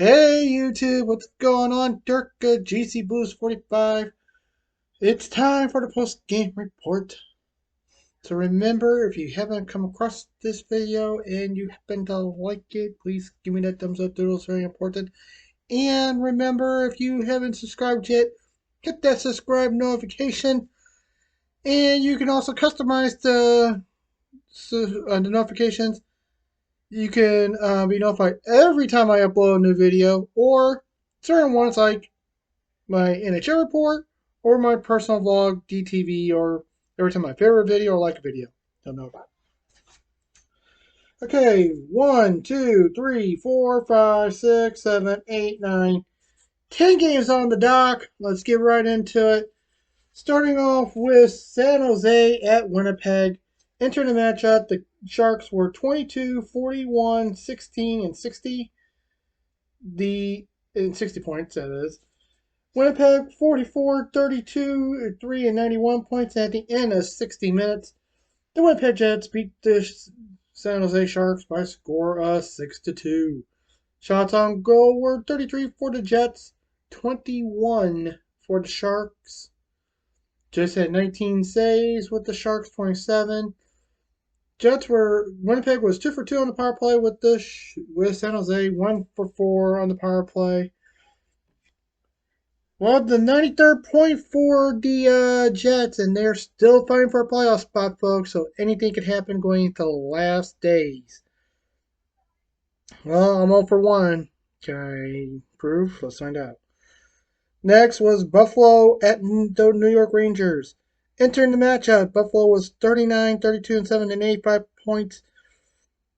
Hey YouTube, what's going on? Dirk GC Blues 45. It's time for the post game report. So remember, if you haven't come across this video and you happen to like it, please give me that thumbs up. It's very important. And remember, if you haven't subscribed yet, hit that subscribe notification. And you can also customize the notifications. You can be notified every time I upload a new video, or certain ones like my NHL report or my personal vlog, DTV, or every time my favorite video or like a video. Don't know about it. Okay, 1, 2, 3, 4, 5, 6, 7, 8, 9, 10 games on the dock. Let's get right into it. Starting off with San Jose at Winnipeg. Entering the matchup, the Sharks were 22, 41, 16, and 60. In 60 points, that is. Winnipeg 44, 32, 3, and 91 points at the end of 60 minutes. The Winnipeg Jets beat the San Jose Sharks by a score of 6-2. Shots on goal were 33 for the Jets, 21 for the Sharks. Jets had 19 saves with the Sharks 27. Winnipeg was 2 for 2 on the power play with San Jose, 1 for 4 on the power play. Well, the 93rd point for the Jets, and they're still fighting for a playoff spot, folks, so anything could happen going into the last days. Well, I'm 0 for 1. Can I prove? Let's find out. Next was Buffalo at the New York Rangers. Entering the matchup, Buffalo was 39, 32, and 7, and 85 points.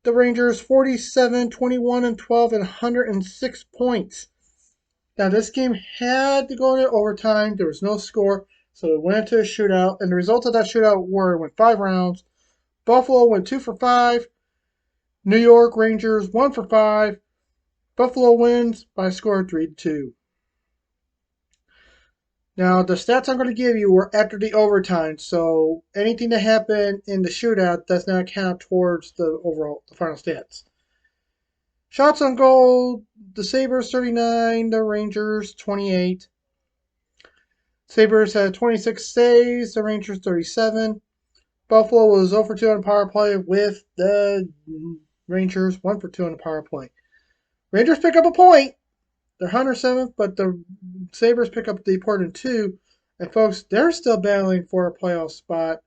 The Rangers 47, 21, and 12, and 106 points. Now, this game had to go into overtime. There was no score, so it went into a shootout. And the results of that shootout went 5 rounds. Buffalo went 2 for 5. New York Rangers 1 for 5. Buffalo wins by a score of 3-2. Now, the stats I'm going to give you were after the overtime, so anything that happened in the shootout does not count towards the final stats. Shots on goal, the Sabres 39, the Rangers 28. Sabres had 26 saves, the Rangers 37. Buffalo was 0 for 2 on the power play with the Rangers 1 for 2 on the power play. Rangers pick up a point. They're 107th, but the Sabres pick up the important 2. And folks, they're still battling for a playoff spot.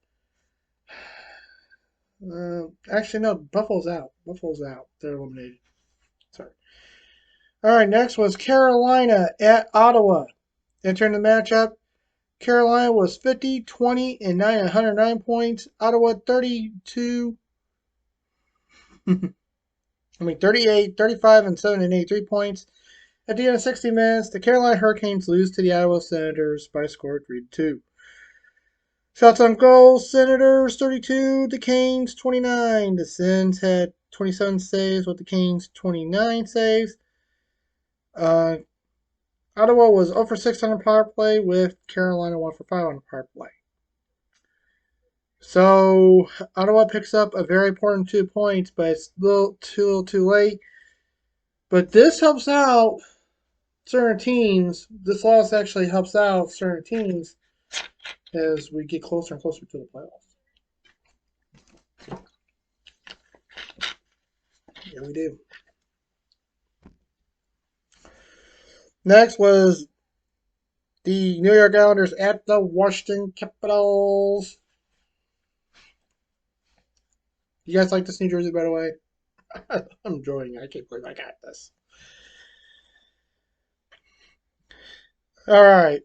Actually, no, Buffalo's out. Buffalo's out. They're eliminated. Sorry. All right, next was Carolina at Ottawa. Entering the matchup, Carolina was 50, 20, and 9, 109 points. Ottawa 32, 38, 35, and 7, and 83 points. At the end of 60 minutes, the Carolina Hurricanes lose to the Ottawa Senators by a score of 3-2. Shots on goal, Senators 32, the Canes 29. The Sens had 27 saves with the Canes 29 saves. Ottawa was 0 for 6 on the power play with Carolina 1 for 5 on the power play. So Ottawa picks up a very important 2 points, but it's a little too late. But this helps out certain teams. This loss actually helps out certain teams as we get closer and closer to the playoffs. Yeah, we do. Next was the New York Islanders at the Washington Capitals. You guys like this New Jersey, by the way? I'm enjoying it. I can't believe I got this. All right.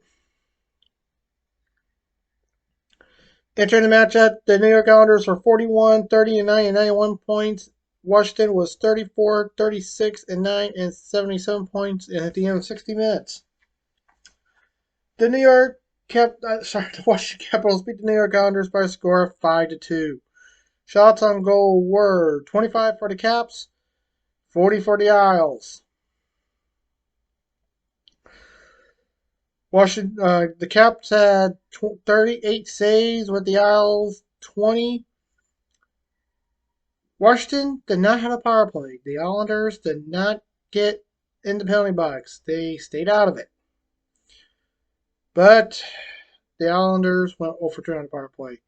Entering the matchup, the New York Islanders were 41, 30, and 9, and 91 points. Washington was 34, 36, and 9, and 77 points. And at the end of 60 minutes, the Washington Capitals beat the New York Islanders by a score of 5-2. Shots on goal were 25 for the Caps, 40 for the Isles. The Caps had 38 saves with the Isles 20. Washington did not have a power play. The Islanders did not get in the penalty box. They stayed out of it. But the Islanders went 0 for 2 on the power play.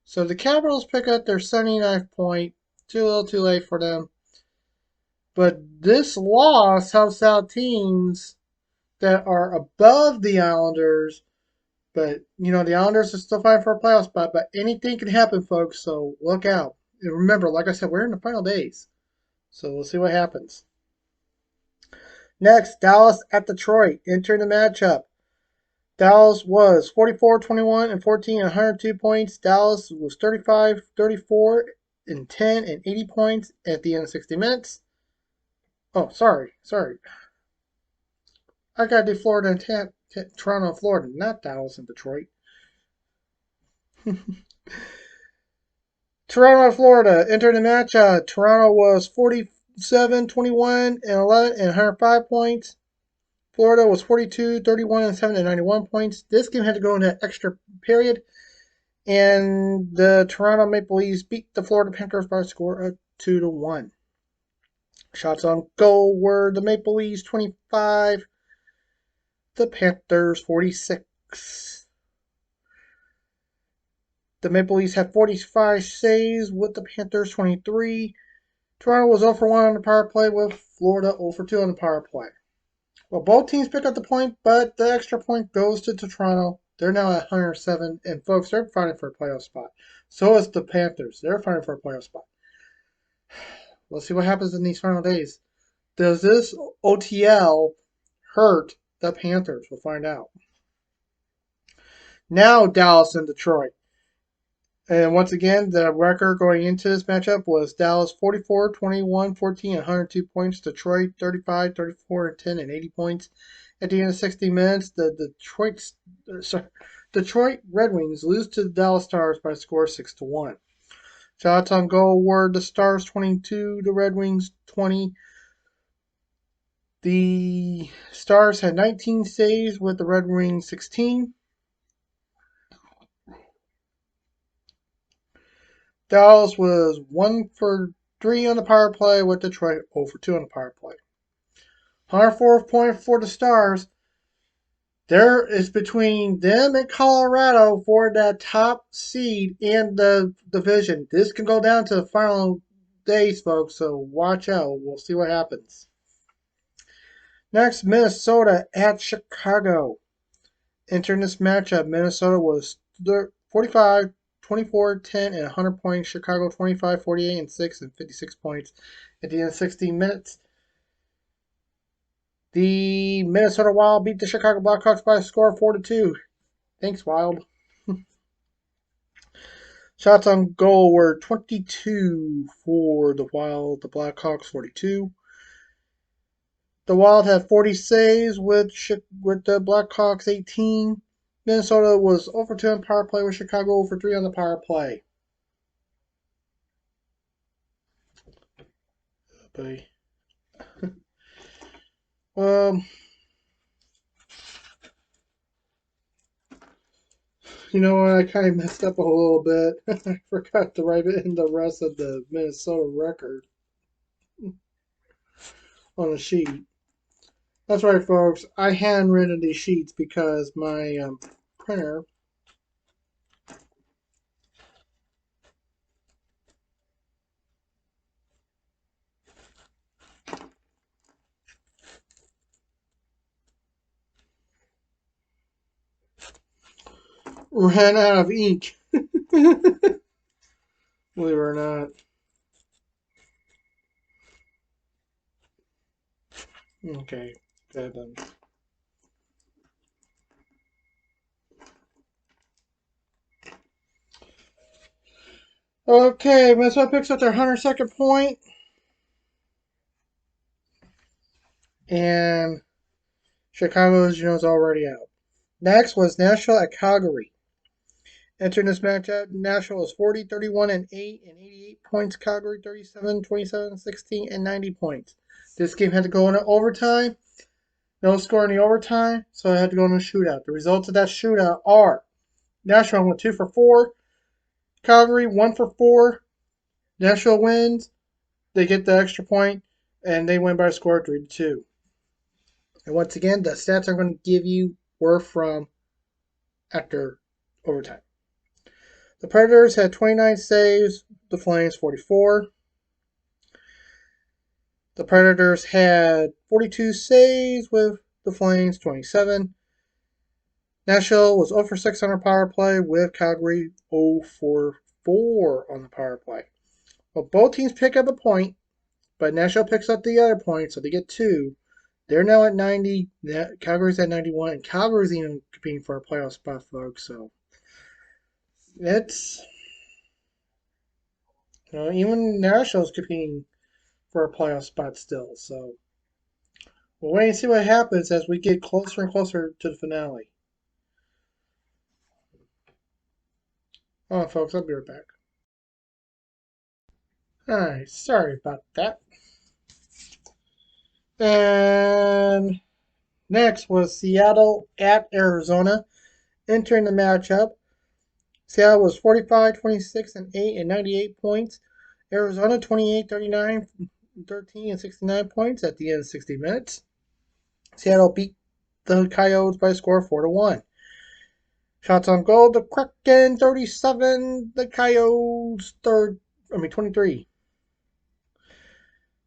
So the Capitals pick up their 79th point. Too little too late for them. But this loss helps out teams that are above the Islanders. But, you know, the Islanders are still fighting for a playoff spot. But anything can happen, folks. So look out. And remember, like I said, we're in the final days. So we'll see what happens. Next, Dallas at Detroit. Entering the matchup. Dallas was 44, 21, and 14 and 102 points. Dallas was 35, 34, and 10 and 80 points at the end of 60 minutes. Oh, sorry. I got to do Florida and Toronto and Florida, not Dallas and Detroit. Toronto and Florida entered the match. Toronto was 47, 21, and 11 and 105 points. Florida was 42, 31, and 7 and 91 points. This game had to go into extra period. And the Toronto Maple Leafs beat the Florida Panthers by a score of 2-1. Shots on goal were the Maple Leafs 25, the Panthers 46. The Maple Leafs had 45 saves with the Panthers 23. Toronto was 0 for 1 on the power play with Florida 0 for 2 on the power play. Well, both teams pick up the point, but the extra point goes to Toronto. They're now at 107, and folks, they're fighting for a playoff spot. So is the Panthers. They're fighting for a playoff spot. We'll see what happens in these final days. Does this OTL hurt the Panthers? We'll find out. Now Dallas and Detroit. And once again, the record going into this matchup was Dallas 44, 21, 14, and 102 points. Detroit 35, 34, and 10 and 80 points. At the end of 60 minutes, the Detroit Red Wings lose to the Dallas Stars by a score of 6-1. Shots on goal were the Stars 22, the Red Wings 20. The Stars had 19 saves with the Red Wings 16. Dallas was 1 for 3 on the power play with Detroit 0 for 2 on the power play. 104th point for the Stars. There is between them and Colorado for that top seed in the division. This can go down to the final days, folks, so watch out. We'll see what happens. Next, Minnesota at Chicago. Entering this matchup, Minnesota was 45, 24, 10, and 100 points. Chicago 25, 48, and 6, and 56 points at the end of 16 minutes. The Minnesota Wild beat the Chicago Blackhawks by a score of 4-2. Thanks, Wild. Shots on goal were 22 for the Wild, the Blackhawks 42. The Wild had 40 saves with the Blackhawks 18. Minnesota was 0 for 2 on power play with Chicago 0 for 3 on the power play. You know what? I kind of messed up a little bit. I forgot to write in the rest of the Minnesota record on the sheet. That's right, folks. I handwritten these sheets because my printer ran out of ink. Believe it or not. Okay, good then. Okay, Minnesota picks up their 102nd point. And Chicago, as you know, is already out. Next was Nashville at Calgary. Entering this matchup, Nashville was 40, 31, and 8, and 88 points. Calgary 37, 27, 16, and 90 points. This game had to go into overtime. No score in the overtime, so it had to go into a shootout. The results of that shootout are Nashville went 2 for 4. Calgary 1 for 4. Nashville wins. They get the extra point, and they win by a score of 3-2. And once again, the stats I'm going to give you were from after overtime. The Predators had 29 saves, the Flames 44. The Predators had 42 saves with the Flames 27. Nashville was 0 for 6 on our power play with Calgary 0 for 4 on the power play. Well, both teams pick up a point, but Nashville picks up the other point, so they get 2. They're now at 90. Calgary's at 91, and Calgary's even competing for a playoff spot, folks. So it's even Nashville's competing for a playoff spot still. So we'll wait and see what happens as we get closer and closer to the finale. Hold on, folks. I'll be right back. Alright, sorry about that. And next was Seattle at Arizona. Entering the matchup, Seattle was 45, 26, and 8 and 98 points. Arizona 28, 39, 13, and 69 points at the end of 60 minutes. Seattle beat the Coyotes by a score of 4-1. Shots on goal, the Kraken 37, the Coyotes 23.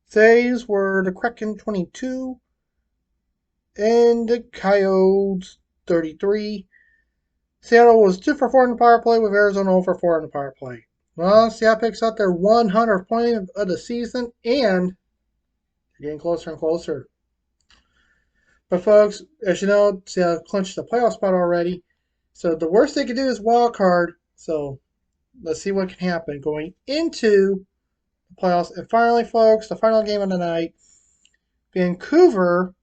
Saves were the Kraken 22 and the Coyotes 33. Seattle was 2 for 4 on the power play with Arizona 0 for 4 on the power play. Well, Seattle picks up their 100th point of the season, and they're getting closer and closer. But folks, as you know, Seattle clinched the playoff spot already. So the worst they could do is wild card. So let's see what can happen going into the playoffs. And finally, folks, the final game of the night, Vancouver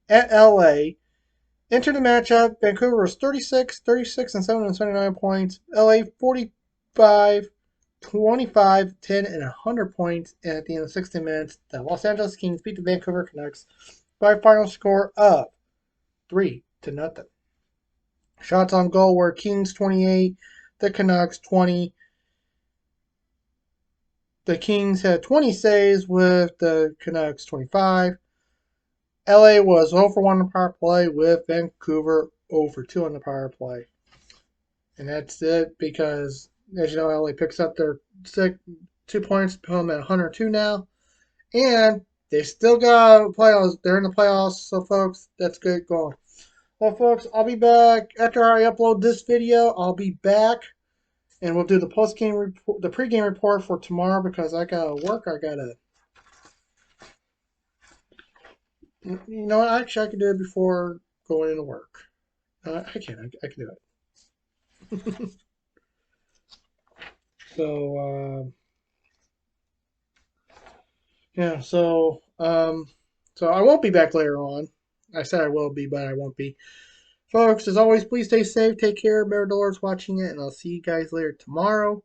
at LA. Entered the matchup, Vancouver was 36, 36, and 7 and 79 points. LA 45, 25, 10, and 100 points. And at the end of 60 minutes, the Los Angeles Kings beat the Vancouver Canucks by a final score of 3-0. Shots on goal were Kings 28, the Canucks 20. The Kings had 20 saves with the Canucks 25. LA was 0 for 1 on the power play with Vancouver 0 for 2 on the power play. And that's it because, as you know, LA picks up their 2 points, put them at 102 now. And they still got playoffs. They're in the playoffs, so folks, that's good going. Well, folks, I'll be back after I upload this video. I'll be back, and we'll do the post-game report, the pre-game report for tomorrow because I gotta work. I gotta. You know what? Actually, I can do it before going into work. I can. I can do it. So yeah. So I won't be back later on. I said I will be, but I won't be. Folks, as always, please stay safe. Take care. Remember the Lord's watching it, and I'll see you guys later tomorrow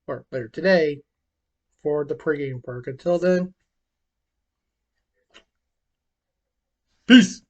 or later today for the pregame work. Until then, peace.